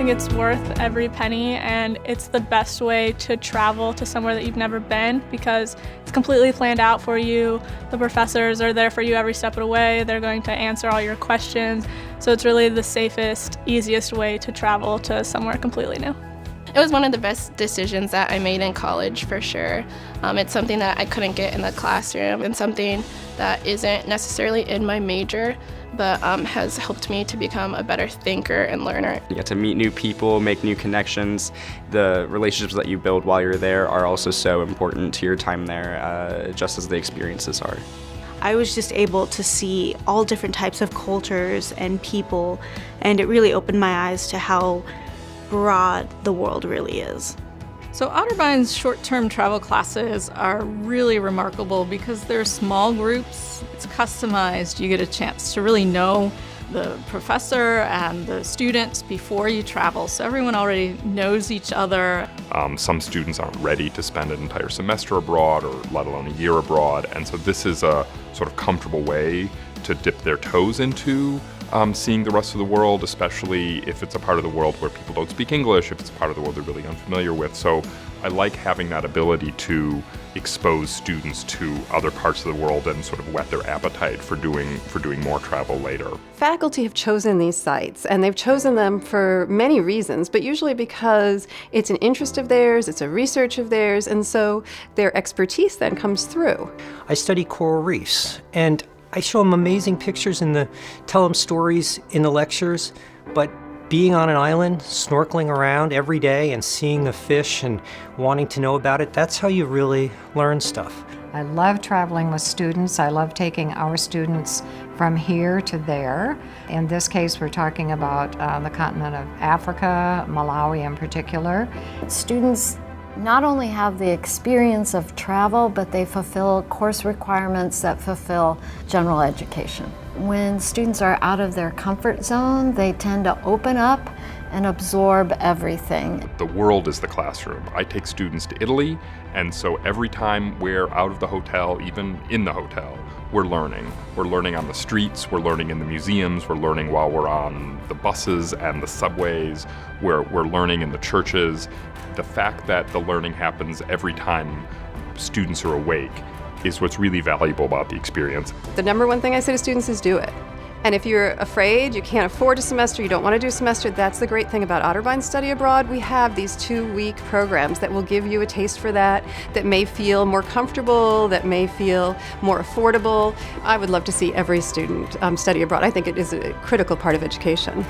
think it's worth every penny, and it's the best way to travel to somewhere that you've never been because it's completely planned out for you. The professors are there for you every step of the way. They're going to answer all your questions. So it's really the safest, easiest way to travel to somewhere completely new. It was one of the best decisions that I made in college, for sure. It's something that I couldn't get in the classroom and something that isn't necessarily in my major, but has helped me to become a better thinker and learner. You get to meet new people, make new connections. The relationships that you build while you're there are also so important to your time there, just as the experiences are. I was just able to see all different types of cultures and people, and it really opened my eyes to how broad the world really is. So Otterbein's short-term travel classes are really remarkable because they're small groups. It's customized. You get a chance to really know the professor and the students before you travel, so everyone already knows each other. Some students aren't ready to spend an entire semester abroad or let alone a year abroad, and so this is a sort of comfortable way to dip their toes into seeing the rest of the world, especially if it's a part of the world where people don't speak English, if it's a part of the world they're really unfamiliar with. So I like having that ability to expose students to other parts of the world and sort of whet their appetite for doing more travel later. Faculty have chosen these sites, and they've chosen them for many reasons, but usually because it's an interest of theirs, it's a research of theirs, and so their expertise then comes through. I study coral reefs, and I show them amazing pictures and tell them stories in the lectures, but being on an island, snorkeling around every day and seeing the fish and wanting to know about it, that's how you really learn stuff. I love traveling with students. I love taking our students from here to there. In this case, we're talking about the continent of Africa, Malawi in particular. Students not only have the experience of travel, but they fulfill course requirements that fulfill general education. When students are out of their comfort zone, they tend to open up and absorb everything. The world is the classroom. I take students to Italy, and so every time we're out of the hotel, even in the hotel, we're learning. We're learning on the streets, we're learning in the museums, we're learning while we're on the buses and the subways, we're learning in the churches. The fact that the learning happens every time students are awake is what's really valuable about the experience. The number one thing I say to students is do it. And if you're afraid, you can't afford a semester, you don't want to do a semester, that's the great thing about Otterbein Study Abroad. We have these 2-week programs that will give you a taste for that may feel more comfortable, that may feel more affordable. I would love to see every student study abroad. I think it is a critical part of education.